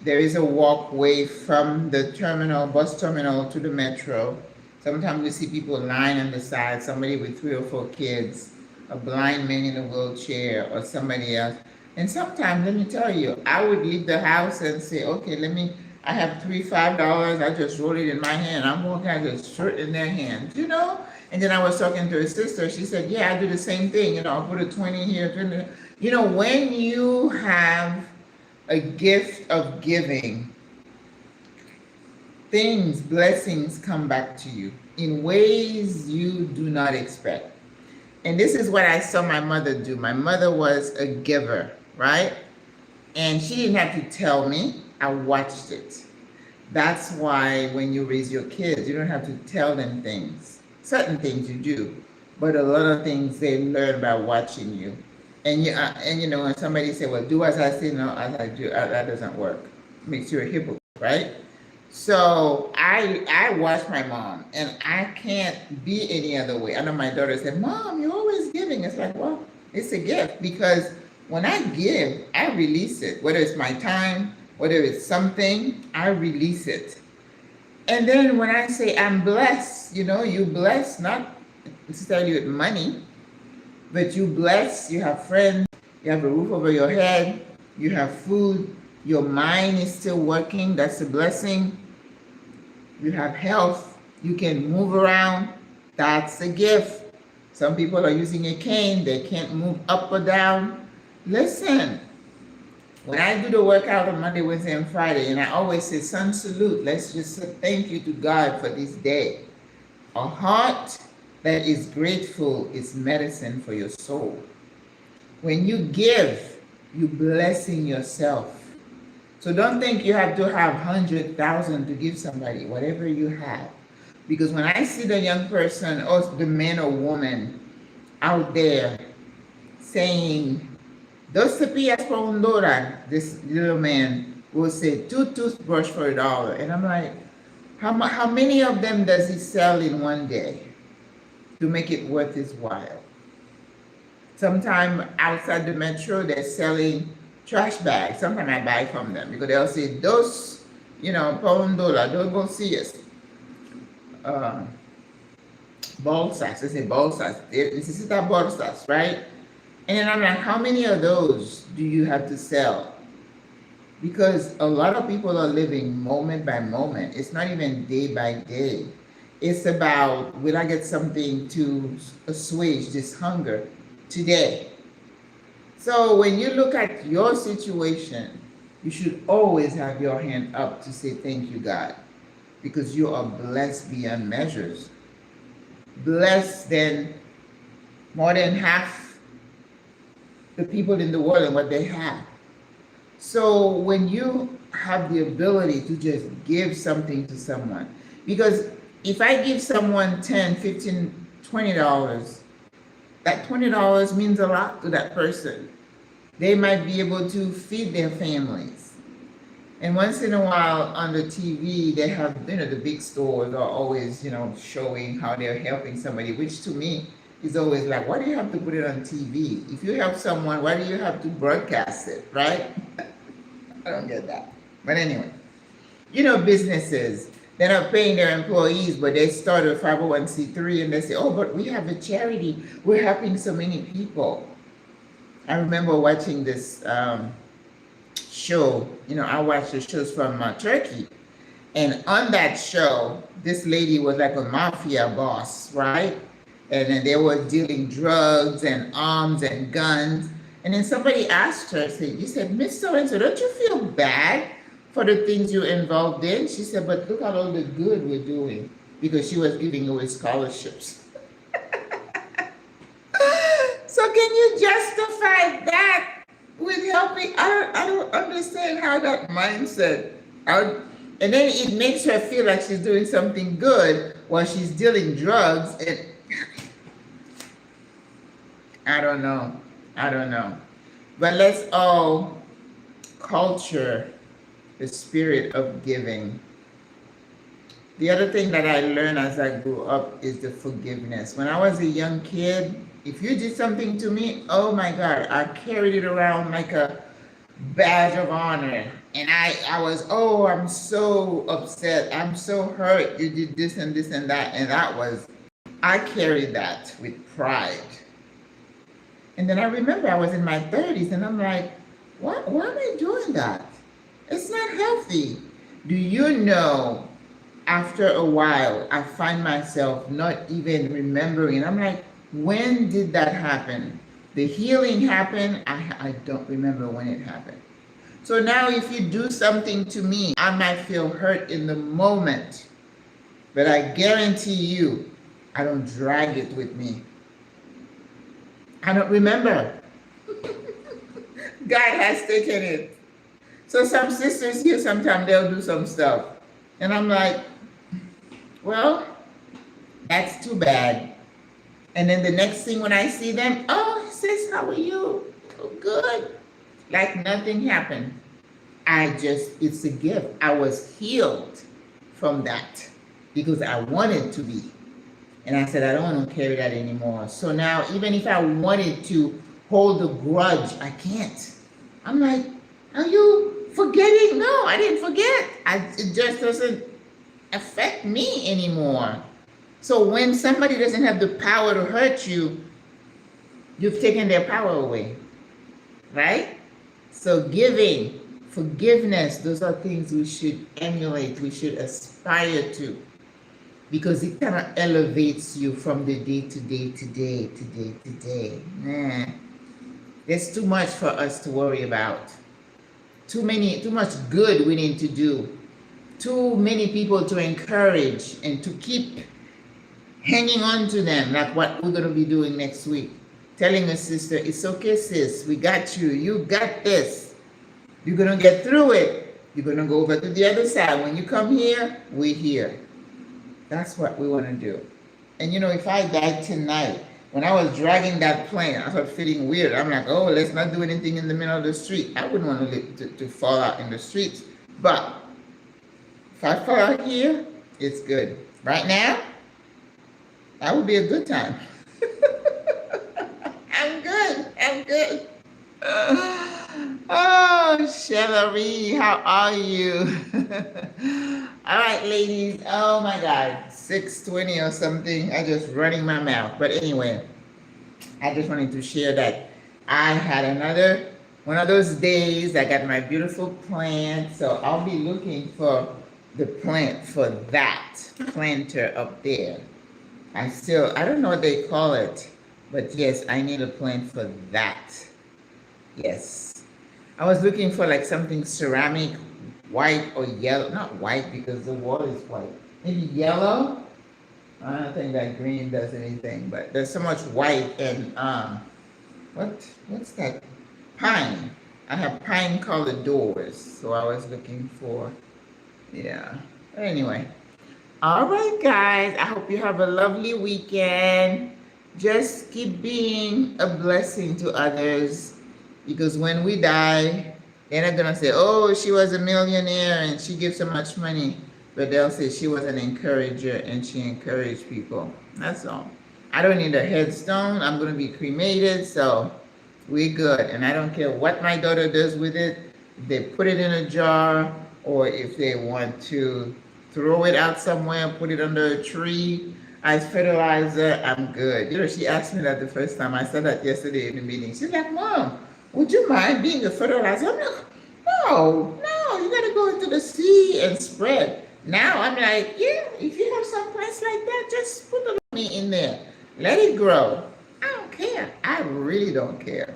there is a walkway from the bus terminal to the metro. Sometimes we see people lying on the side, somebody with 3 or 4 kids, a blind man in a wheelchair, or somebody else. And sometimes, let me tell you, I would leave the house and say, okay, I have $5, I just roll it in my hand. I'm walking, I just throw it in their hands, And then I was talking to her sister, she said, yeah, I do the same thing, I'll put a 20 here, 20. When you have a gift of giving, blessings come back to you in ways you do not expect. And this is what I saw my mother do. My mother was a giver, right? And she didn't have to tell me. I watched it. That's why when you raise your kids, you don't have to tell them things. Certain things you do, but a lot of things they learn by watching you. And when somebody say, well, do as I say, no, as I do, that doesn't work. It makes you a hypocrite, right? So I watch my mom, and I can't be any other way. I know my daughter said, Mom, you're always giving. It's like, well, it's a gift, because when I give, I release it. Whether it's my time, whether it's something, I release it. And then when I say I'm blessed, you bless not necessarily with money, but you bless, you have friends, you have a roof over your head, you have food, your mind is still working, that's a blessing. You have health, you can move around, that's a gift. Some people are using a cane, they can't move up or down. Listen, when I do the workout on Monday, Wednesday, and Friday, and I always say, sun salute, let's just say thank you to God for this day. A heart that is grateful is medicine for your soul. When you give, you're blessing yourself. So don't think you have to have 100,000 to give somebody, whatever you have. Because when I see the young person, or the man or woman out there saying, Dos cepillas por $1, this little man will say 2 toothbrushes for $1. And I'm like, How many of them does he sell in one day to make it worth his while? Sometime outside the metro, they're selling trash bags. Sometimes I buy from them because they'll say, those, pound dollar, don't go see us. Bolsas, they say bolsas. This is that bolsas, right? And then I'm like, how many of those do you have to sell? Because a lot of people are living moment by moment. It's not even day by day. It's about, will I get something to assuage this hunger today? So when you look at your situation, you should always have your hand up to say, thank you, God, because you are blessed beyond measures. Blessed than more than half the people in the world and what they have. So when you have the ability to just give something to someone, because if I give someone $10, $15, $20, that $20 means a lot to that person. They might be able to feed their families. And once in a while on the TV, they have, the big stores are always, showing how they're helping somebody, which to me is always like, why do you have to put it on TV? If you help someone, why do you have to broadcast it, right? I don't get that. But anyway, businesses, they're not paying their employees, but they start a 501c3 and they say, oh, but we have a charity. We're helping so many people. I remember watching this show. I watched the shows from Turkey. And on that show, this lady was like a mafia boss, right? And then they were dealing drugs and arms and guns. And then somebody asked her, you said, Miss So-and-so, don't you feel bad for the things you're involved in? She said, but look at all the good we're doing, because she was giving away scholarships. So can you justify that with helping? I don't understand how that mindset, and then it makes her feel like she's doing something good while she's dealing drugs. And I don't know. But let's all culture the spirit of giving. The other thing that I learned as I grew up is the forgiveness. When I was a young kid, if you did something to me, oh my God, I carried it around like a badge of honor. And I was, I'm so upset. I'm so hurt. You did this and this and that. And I carried that with pride. And then I remember I was in my 30s and I'm like, why am I doing that? It's not healthy. Do you know, after a while, I find myself not even remembering. I'm like, when did that happen? The healing happened. I don't remember when it happened. So now if you do something to me, I might feel hurt in the moment, but I guarantee you, I don't drag it with me. I don't remember. God has taken it. So some sisters here, sometimes they'll do some stuff. And I'm like, well, that's too bad. And then the next thing when I see them, oh, sis, how are you? Oh, good. Like nothing happened. It's a gift. I was healed from that because I wanted to be. And I said, I don't want to carry that anymore. So now, even if I wanted to hold a grudge, I can't. I'm like, are you forgetting? No, I didn't forget. It just doesn't affect me anymore. So when somebody doesn't have the power to hurt you, you've taken their power away, right? So giving, forgiveness, those are things we should emulate, we should aspire to, because it kind of elevates you from the day to day to day to day to day. There's too much for us to worry about. Too much good we need to do. Too many people to encourage and to keep hanging on to them, like what we're going to be doing next week. Telling a sister, it's okay, sis, we got you. You got this. You're going to get through it. You're going to go over to the other side. When you come here, we're here. That's what we want to do. And if I died tonight, when I was dragging that plane, I started feeling weird. I'm like, oh, let's not do anything in the middle of the street. I wouldn't want to fall out in the streets. But if I fall out here, It's good. Right now, that would be a good time. I'm good. I'm good. Oh, Shellery, how are you? All right, ladies. Oh my God, 6:20 or something. I just running my mouth. But anyway, I just wanted to share that I had another one of those days. I got my beautiful plant, so I'll be looking for the plant for that planter up there. I don't know what they call it, but yes, I need a plant for that. Yes. I was looking for like something ceramic, white or yellow. Not white because the wall is white. Maybe yellow. I don't think that green does anything, but there's so much white and what's that? Pine. I have pine colored doors, so I was looking for, yeah. But anyway, all right, guys. I hope you have a lovely weekend. Just keep being a blessing to others, because when we die, they're not gonna say, "Oh, she was a millionaire and she gives so much money," but they'll say she was an encourager and she encouraged people. That's all. I don't need a headstone. I'm gonna be cremated, so we're good. And I don't care what my daughter does with it. If they put it in a jar, or if they want to throw it out somewhere, put it under a tree as fertilizer, I'm good. You know, she asked me that the first time. I said that yesterday in the meeting. She's like, "Mom, would you mind being a fertilizer?" I'm like, no, you gotta go into the sea and spread. Now I'm like, yeah, if you have some plants like that, just put the money in there. Let it grow. I don't care. I really don't care.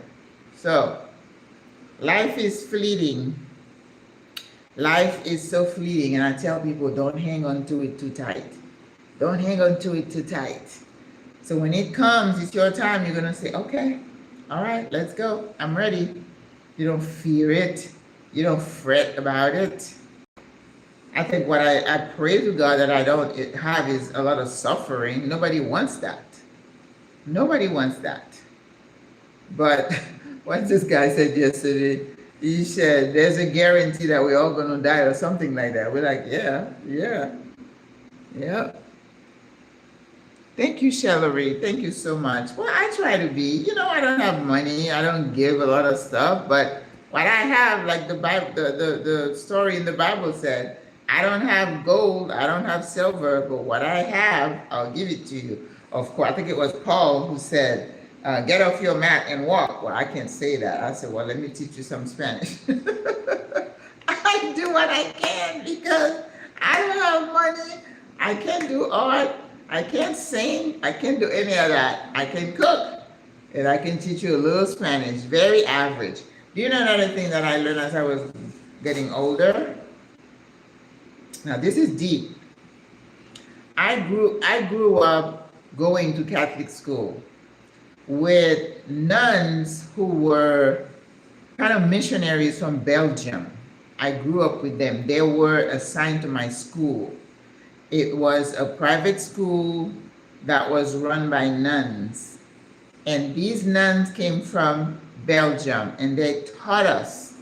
So, life is fleeting. Life is so fleeting, and I tell people, don't hang on to it too tight. Don't hang on to it too tight. So when it comes, it's your time, you're gonna say, okay, all right, let's go. I'm ready. You don't fear it. You don't fret about it. I think what I pray to God that I don't have is a lot of suffering. Nobody wants that. Nobody wants that. But what this guy said yesterday, he said, there's a guarantee that we're all going to die or something like that. We're like, yeah. Thank you, Shellery. Thank you so much. Well, I try to be. I don't have money. I don't give a lot of stuff. But what I have, like the Bible, the story in the Bible said, I don't have gold. I don't have silver. But what I have, I'll give it to you. Of course, I think it was Paul who said, get off your mat and walk. Well, I can't say that. I said, well, let me teach you some Spanish. I do what I can because I don't have money. I can't do art. I can't sing. I can't do any of that. I can cook. And I can teach you a little Spanish. Very average. Do you know another thing that I learned as I was getting older? Now, this is deep. I grew up going to Catholic school with nuns who were kind of missionaries from Belgium. I grew up with them. They were assigned to my school. It was a private school that was run by nuns. And these nuns came from Belgium and they taught us.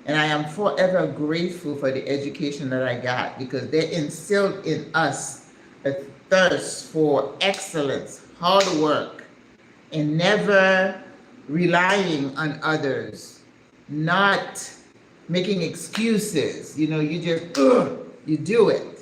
And I am forever grateful for the education that I got because they instilled in us a thirst for excellence, hard work, and never relying on others, not making excuses. You just, you do it.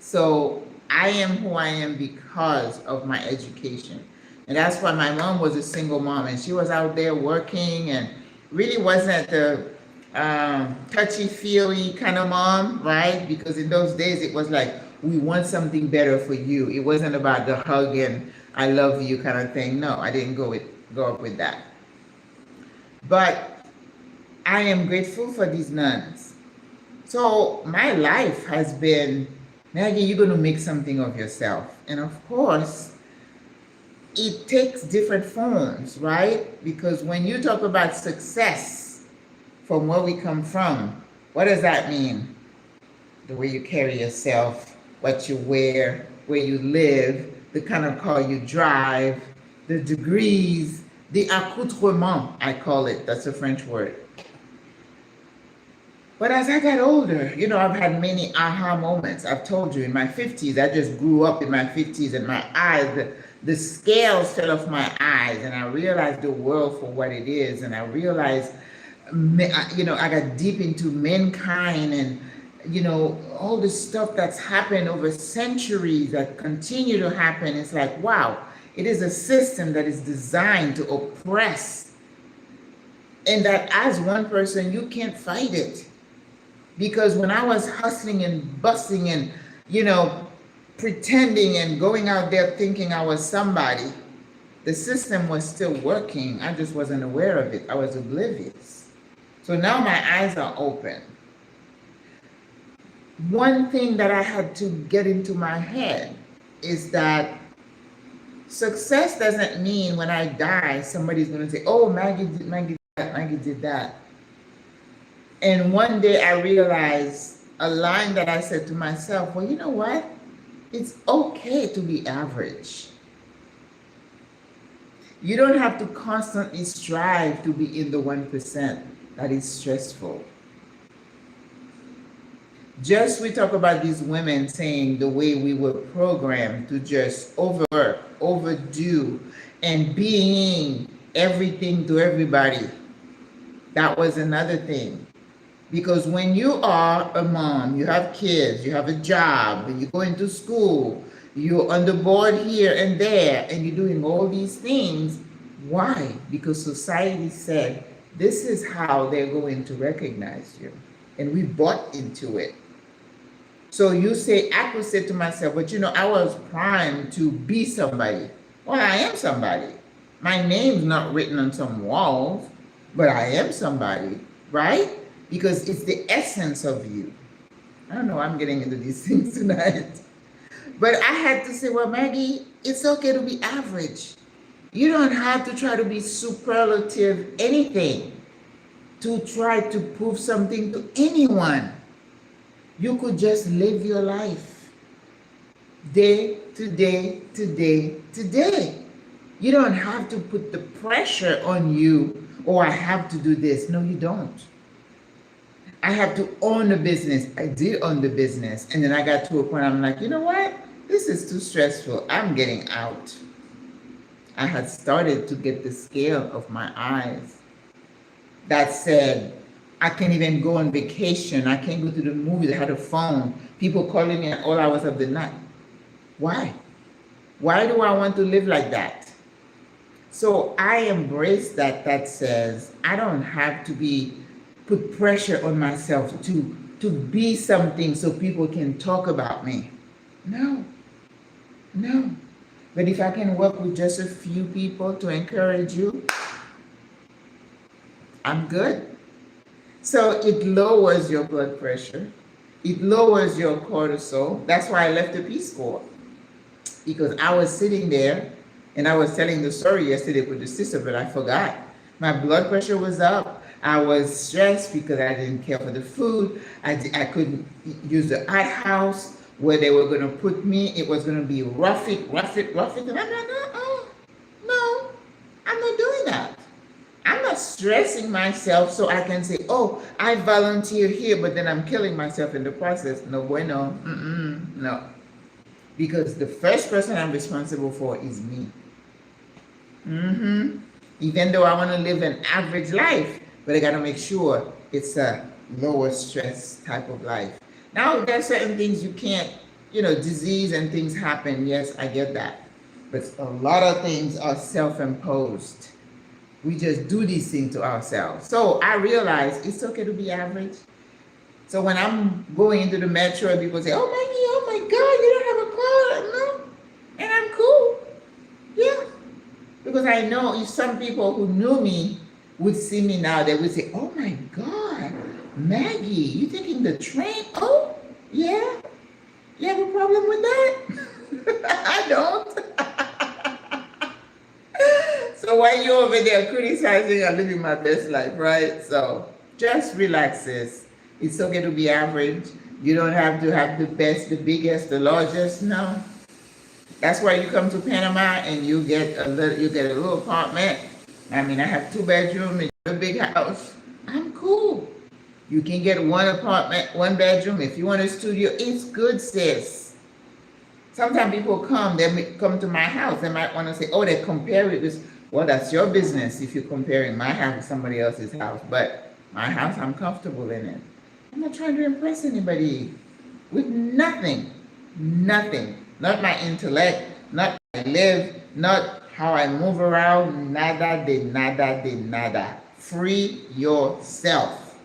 So I am who I am because of my education. And that's why my mom was a single mom and she was out there working and really wasn't the touchy-feely kind of mom, right? Because in those days it was like, we want something better for you. It wasn't about the hug and I love you kind of thing. No, I didn't go up with that. But I am grateful for these nuns. So my life has been, Maggie, you're going to make something of yourself. And of course, it takes different forms, right? Because when you talk about success from where we come from, what does that mean? The way you carry yourself, what you wear, where you live, the kind of car you drive, the degrees, the accoutrement, I call it. That's a French word. But as I got older, I've had many aha moments. I've told you in my 50s, I just grew up in my 50s and my eyes, the scales fell off my eyes and I realized the world for what it is. And I realized, I got deep into mankind and, all the stuff that's happened over centuries that continue to happen. It's like, wow, it is a system that is designed to oppress. And that as one person, you can't fight it. Because when I was hustling and busting and, pretending and going out there thinking I was somebody, the system was still working. I just wasn't aware of it. I was oblivious. So now my eyes are open. One thing that I had to get into my head is that success doesn't mean when I die, somebody's going to say, oh, Maggie did that. And one day I realized a line that I said to myself, well, you know what? It's okay to be average. You don't have to constantly strive to be in the 1%. That is stressful. Just we talk about these women saying the way we were programmed to just overwork, overdo, and being everything to everybody. That was another thing. Because when you are a mom, you have kids, you have a job, and you go into school, you're on the board here and there, and you're doing all these things. Why? Because society said, this is how they're going to recognize you. And we bought into it. So you say, I could say to myself, but I was primed to be somebody. Well, I am somebody. My name's not written on some walls, but I am somebody, right? Because it's the essence of you. I don't know, I'm getting into these things tonight. But I had to say, well, Maggie, it's okay to be average. You don't have to try to be superlative anything to try to prove something to anyone. You could just live your life day to day to day to day. You don't have to put the pressure on you, oh, I have to do this. No, you don't. I have to own the business. I did own the business. And then I got to a point, I'm like, you know what? This is too stressful. I'm getting out. I had started to get the scale of my eyes that said, I can't even go on vacation. I can't go to the movies. I had a phone. People calling me at all hours of the night. Why? Why do I want to live like that? So I embrace that says, I don't have to put pressure on myself to be something so people can talk about me. No. But if I can work with just a few people to encourage you, I'm good. So it lowers your blood pressure. It lowers your cortisol. That's why I left the Peace Corps. Because I was sitting there and I was telling the story yesterday with the sister, but I forgot. My blood pressure was up. I was stressed because I didn't care for the food. I couldn't use the outhouse where they were going to put me. It was going to be rough it. And I'm like, no, I'm not doing that. I'm not stressing myself so I can say, oh, I volunteer here, but then I'm killing myself in the process. No bueno, no. Because the first person I'm responsible for is me. Even though I want to live an average life, but I got to make sure it's a lower stress type of life. Now, there are certain things you can't, disease and things happen. Yes, I get that. But a lot of things are self-imposed. We just do these things to ourselves. So I realize it's okay to be average. So when I'm going into the metro and people say, oh, Maggie, oh my God, you don't have a car. No. And I'm cool. Yeah. Because I know if some people who knew me would see me now, they would say, oh my God, Maggie, you taking the train? Oh, yeah. You have a problem with that? I don't. So while you're over there criticizing, I'm living my best life, right? So just relax, sis. It's okay to be average. You don't have to have the best, the biggest, the largest. No. That's why you come to Panama and you get a little apartment. I mean, I have 2 bedrooms, a big house. I'm cool. You can get one apartment, one bedroom. If you want a studio, it's good, sis. Sometimes people come, they may come to my house, they might want to say, oh, they compare it with, well, that's your business if you're comparing my house with somebody else's house. But my house, I'm comfortable in it. I'm not trying to impress anybody with nothing. Nothing. Not my intellect, not how I live, not how I move around. Nada de nada de nada. Free yourself.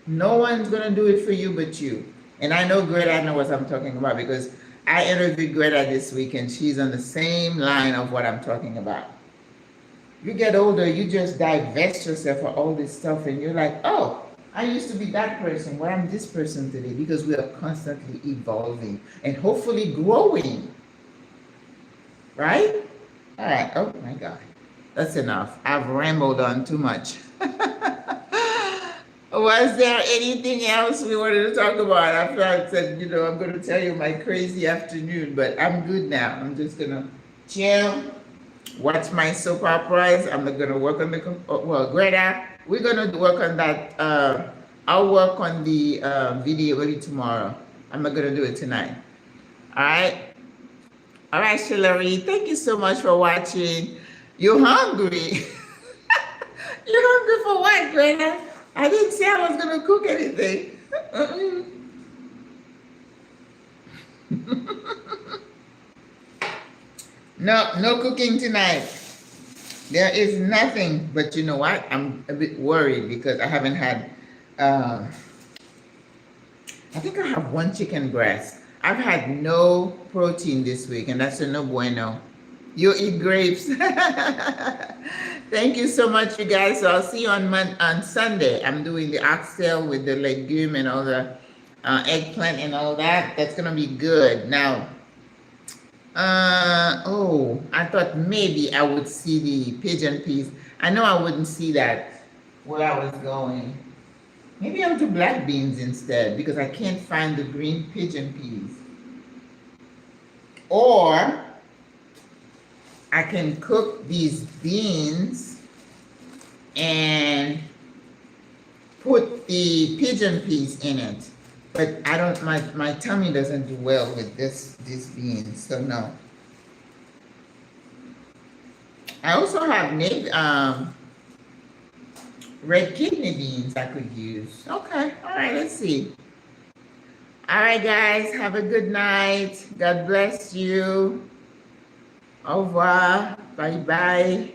No one's going to do it for you but you. And I know Greta knows what I'm talking about because I interviewed Greta this week and she's on the same line of what I'm talking about. You get older, you just divest yourself of all this stuff and you're like, oh, I used to be that person, well, I'm this person today, because we are constantly evolving and hopefully growing. Right? All right. Oh my God. That's enough. I've rambled on too much. Was there anything else we wanted to talk about? After I said, I'm going to tell you my crazy afternoon, but I'm good now. I'm just going to chill, watch my soap operas. I'm not going to work on the, well, Greta, we're going to work on that. I'll work on the video maybe tomorrow. I'm not going to do it tonight. All right. All right, Shillery, thank you so much for watching. You're hungry. You're hungry for what, Greta? I didn't say I was going to cook anything. No cooking tonight. There is nothing, but you know what? I'm a bit worried because I haven't had, I think I have one chicken breast. I've had no protein this week, and that's a no bueno. You eat grapes. Thank you so much, you guys. So I'll see you on Sunday. I'm doing the oxtail with the legume and all the eggplant and all that. That's going to be good. Now, I thought maybe I would see the pigeon peas. I know I wouldn't see that where I was going. Maybe I'll do black beans instead because I can't find the green pigeon peas. Or I can cook these beans and put the pigeon peas in it. But I don't, my tummy doesn't do well with these beans, so no. I also have red kidney beans I could use. Okay, all right, let's see. All right, guys, have a good night. God bless you. Au revoir. Bye-bye.